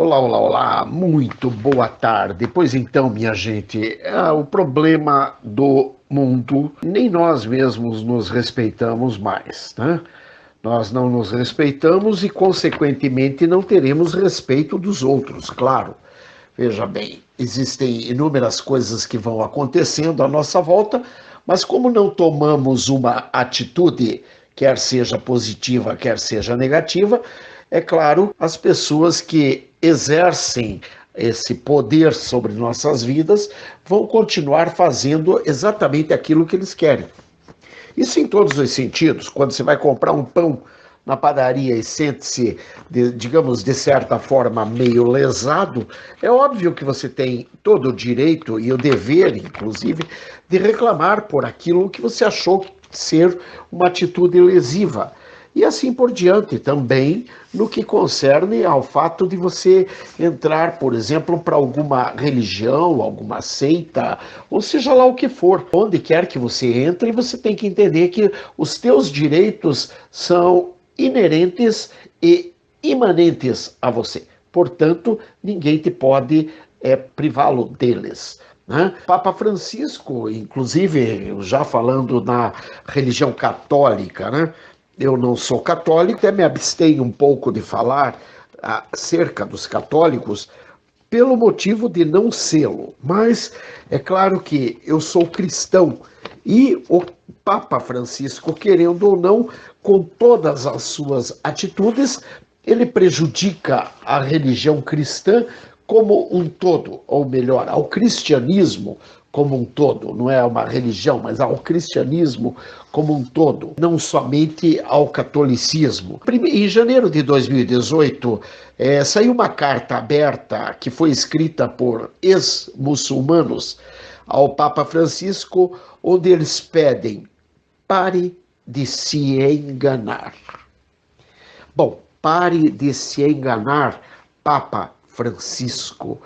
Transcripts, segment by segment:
Olá, olá, olá, muito boa tarde. Pois então, minha gente, o problema do mundo, nem nós mesmos nos respeitamos mais, né? Nós não nos respeitamos e, consequentemente, não teremos respeito dos outros, claro. Veja bem, existem inúmeras coisas que vão acontecendo à nossa volta, mas como não tomamos uma atitude, quer seja positiva, quer seja negativa, é claro, as pessoas que exercem esse poder sobre nossas vidas vão continuar fazendo exatamente aquilo que eles querem. Isso em todos os sentidos. Quando você vai comprar um pão na padaria e sente-se, digamos, de certa forma, meio lesado, é óbvio que você tem todo o direito e o dever, inclusive, de reclamar por aquilo que você achou ser uma atitude lesiva. E assim por diante também no que concerne ao fato de você entrar, por exemplo, para alguma religião, alguma seita, ou seja lá o que for. Onde quer que você entre, você tem que entender que os teus direitos são inerentes e imanentes a você. Portanto, ninguém te pode privá-lo deles. Né? Papa Francisco, inclusive, já falando na religião católica, né? Eu não sou católico, até me abstenho um pouco de falar acerca dos católicos, pelo motivo de não sê-lo. Mas é claro que eu sou cristão e o Papa Francisco, querendo ou não, com todas as suas atitudes, ele prejudica a religião cristã como um todo, ou melhor, ao cristianismo como um todo, não é uma religião, mas ao cristianismo como um todo, não somente ao catolicismo. Em janeiro de 2018, saiu uma carta aberta que foi escrita por ex-muçulmanos ao Papa Francisco, onde eles pedem: pare de se enganar. Bom, pare de se enganar, Papa Francisco.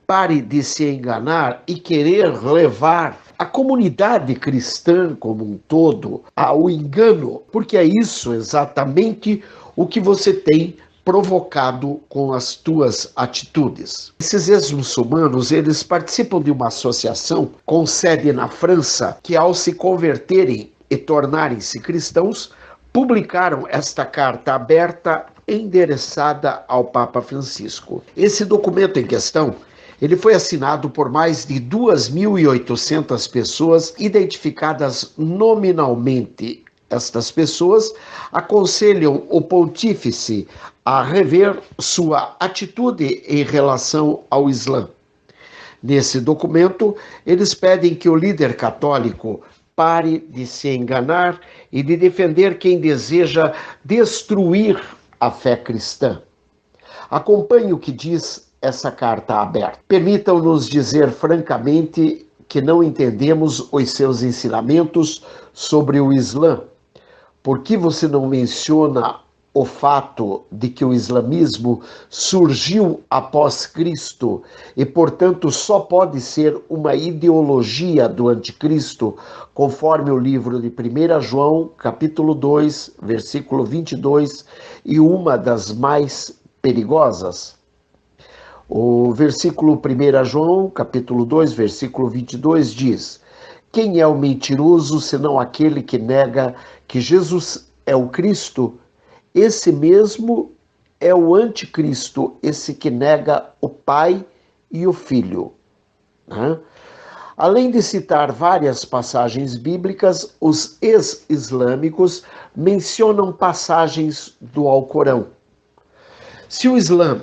Pare de se enganar e querer levar a comunidade cristã como um todo ao engano, porque é isso exatamente o que você tem provocado com as tuas atitudes. Esses ex-muçulmanos, eles participam de uma associação com sede na França, que ao se converterem e tornarem-se cristãos, publicaram esta carta aberta endereçada ao Papa Francisco. Esse documento em questão, ele foi assinado por mais de 2.800 pessoas identificadas nominalmente. Estas pessoas aconselham o pontífice a rever sua atitude em relação ao Islã. Nesse documento, eles pedem que o líder católico pare de se enganar e de defender quem deseja destruir a fé cristã. Acompanhe o que diz essa carta aberta. Permitam-nos dizer francamente que não entendemos os seus ensinamentos sobre o Islã. Por que você não menciona o fato de que o islamismo surgiu após Cristo e, portanto, só pode ser uma ideologia do anticristo, conforme o livro de 1 João, capítulo 2, versículo 22, e uma das mais perigosas? O versículo 1 João, capítulo 2, versículo 22 diz: quem é o mentiroso senão aquele que nega que Jesus é o Cristo? Esse mesmo é o anticristo, esse que nega o Pai e o Filho. Né? Além de citar várias passagens bíblicas, os ex-islâmicos mencionam passagens do Alcorão. Se o Islã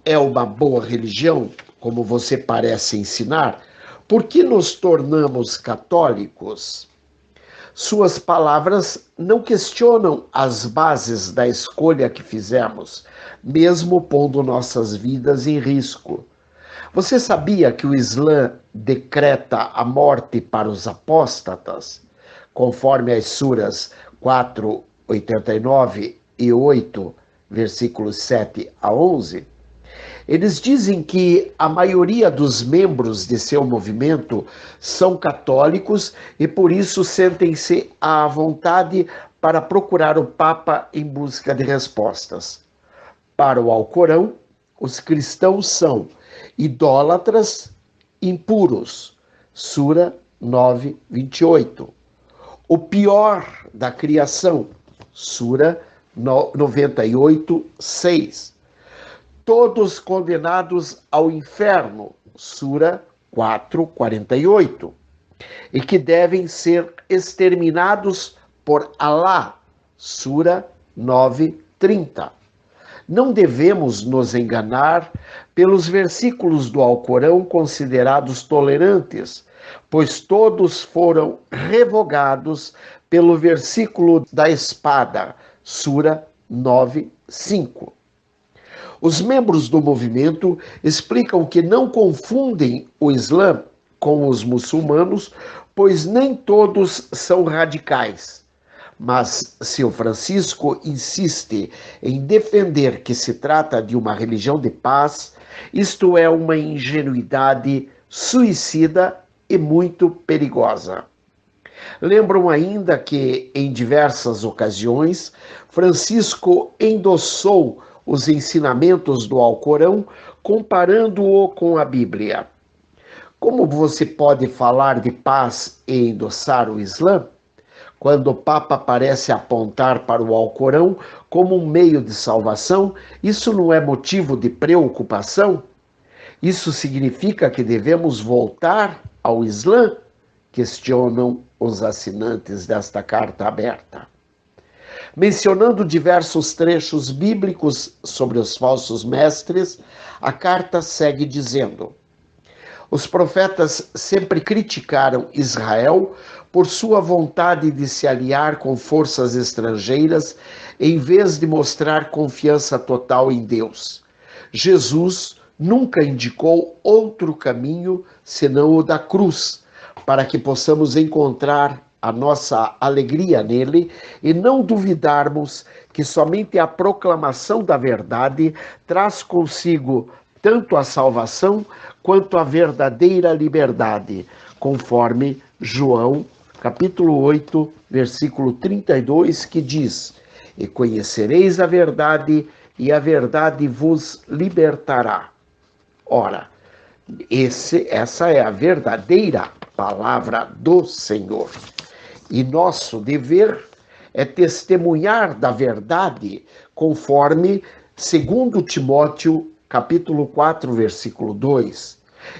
é uma boa religião, como você parece ensinar, por que nos tornamos católicos? Suas palavras não questionam as bases da escolha que fizemos, mesmo pondo nossas vidas em risco. Você sabia que o Islã decreta a morte para os apóstatas, conforme as suras 4:89 e 8, versículos 7 a 11? Eles dizem que a maioria dos membros de seu movimento são católicos e por isso sentem-se à vontade para procurar o Papa em busca de respostas. Para o Alcorão, os cristãos são idólatras, impuros. Sura 9, 28. O pior da criação. Sura 98, 6. Todos condenados ao inferno. Sura 4, 48. E que devem ser exterminados por Alá. Sura 9, 30. Não devemos nos enganar pelos versículos do Alcorão considerados tolerantes, pois todos foram revogados pelo versículo da espada, Sura 9, 5. Os membros do movimento explicam que não confundem o Islã com os muçulmanos, pois nem todos são radicais. Mas se o Francisco insiste em defender que se trata de uma religião de paz, isto é uma ingenuidade suicida e muito perigosa. Lembram ainda que, em diversas ocasiões, Francisco endossou os ensinamentos do Alcorão, comparando-o com a Bíblia. Como você pode falar de paz e endossar o Islã? Quando o Papa parece apontar para o Alcorão como um meio de salvação, isso não é motivo de preocupação? Isso significa que devemos voltar ao Islã? Questionam os assinantes desta carta aberta. Mencionando diversos trechos bíblicos sobre os falsos mestres, a carta segue dizendo: os profetas sempre criticaram Israel por sua vontade de se aliar com forças estrangeiras, em vez de mostrar confiança total em Deus. Jesus nunca indicou outro caminho senão o da cruz, para que possamos encontrar a nossa alegria nele e não duvidarmos que somente a proclamação da verdade traz consigo tanto a salvação quanto a verdadeira liberdade, conforme João, capítulo 8, versículo 32, que diz: e conhecereis a verdade, e a verdade vos libertará. Ora, essa é a verdadeira palavra do Senhor. E nosso dever é testemunhar da verdade, conforme 2 Timóteo, capítulo 4, versículo 2.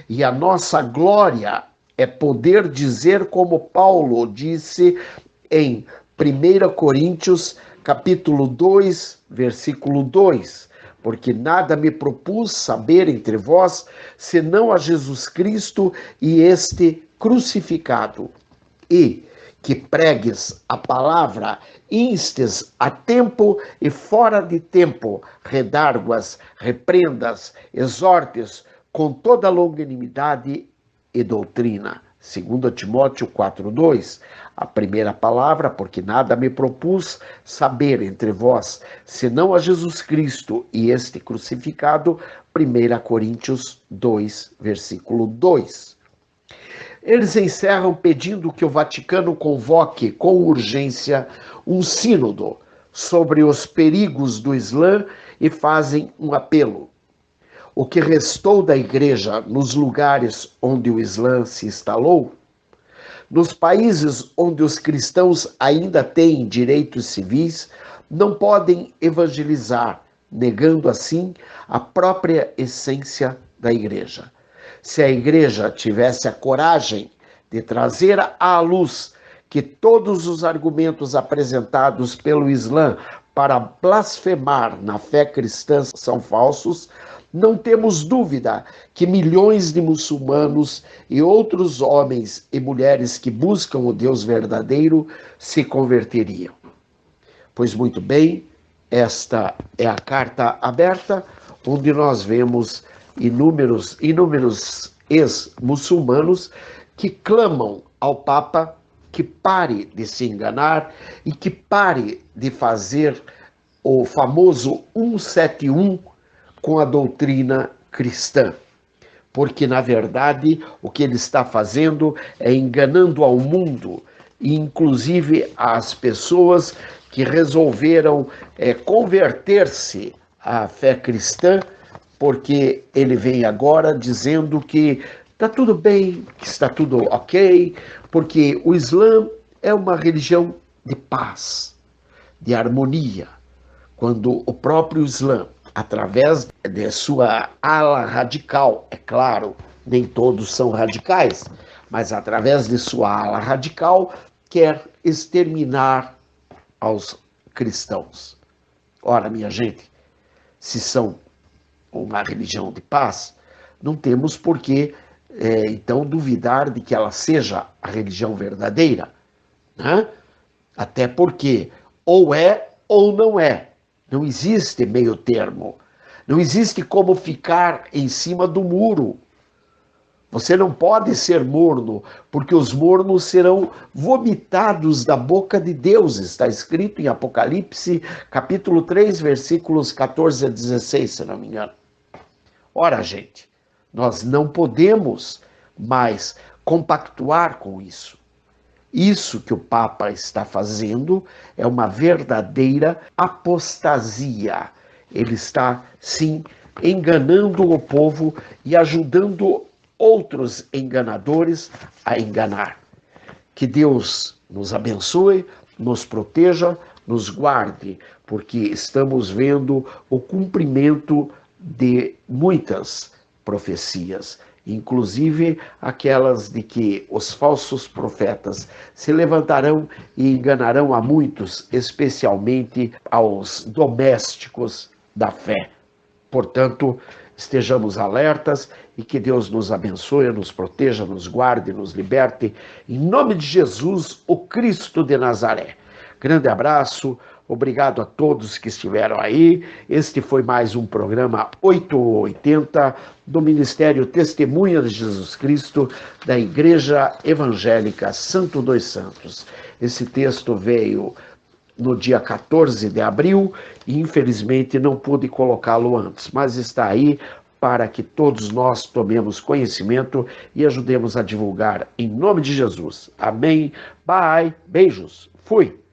E a nossa glória é poder dizer como Paulo disse em 1 Coríntios, capítulo 2, versículo 2. Porque nada me propus saber entre vós, senão a Jesus Cristo e este crucificado. E que pregues a palavra, instes a tempo e fora de tempo, redarguas, reprendas, exortes, com toda longanimidade e doutrina. 2 Timóteo 4:2, a primeira palavra, porque nada me propus saber entre vós, senão a Jesus Cristo e este crucificado, 1 Coríntios 2, versículo 2. Eles encerram pedindo que o Vaticano convoque com urgência um sínodo sobre os perigos do Islã e fazem um apelo. O que restou da Igreja nos lugares onde o Islã se instalou, nos países onde os cristãos ainda têm direitos civis, não podem evangelizar, negando assim a própria essência da Igreja. Se a Igreja tivesse a coragem de trazer à luz que todos os argumentos apresentados pelo Islã para blasfemar na fé cristã são falsos, não temos dúvida que milhões de muçulmanos e outros homens e mulheres que buscam o Deus verdadeiro se converteriam. Pois muito bem, esta é a carta aberta, onde nós vemos inúmeros ex-muçulmanos que clamam ao Papa que pare de se enganar e que pare de fazer o famoso 171 com a doutrina cristã. Porque, na verdade, o que ele está fazendo é enganando ao mundo, e inclusive as pessoas que resolveram converter-se à fé cristã porque ele vem agora dizendo que está tudo bem, que está tudo ok, porque o Islã é uma religião de paz, de harmonia. Quando o próprio Islã, através de sua ala radical, é claro, nem todos são radicais, mas através de sua ala radical, quer exterminar aos cristãos. Ora, minha gente, se são uma religião de paz, não temos por que, então, duvidar de que ela seja a religião verdadeira, né? Até porque ou é ou não é. Não existe meio termo. Não existe como ficar em cima do muro. Você não pode ser morno, porque os mornos serão vomitados da boca de Deus. Está escrito em Apocalipse, capítulo 3, versículos 14 a 16, se não me engano. Ora, gente, nós não podemos mais compactuar com isso. Isso que o Papa está fazendo é uma verdadeira apostasia. Ele está, sim, enganando o povo e ajudando outros enganadores a enganar. Que Deus nos abençoe, nos proteja, nos guarde, porque estamos vendo o cumprimento de muitas profecias, inclusive aquelas de que os falsos profetas se levantarão e enganarão a muitos, especialmente aos domésticos da fé. Portanto, estejamos alertas e que Deus nos abençoe, nos proteja, nos guarde, nos liberte. Em nome de Jesus, o Cristo de Nazaré. Grande abraço, obrigado a todos que estiveram aí. Este foi mais um programa 880 do Ministério Testemunha de Jesus Cristo da Igreja Evangélica Santo dos Santos. Esse texto veio no dia 14 de abril e infelizmente não pude colocá-lo antes, mas está aí para que todos nós tomemos conhecimento e ajudemos a divulgar em nome de Jesus. Amém. Bye. Beijos. Fui.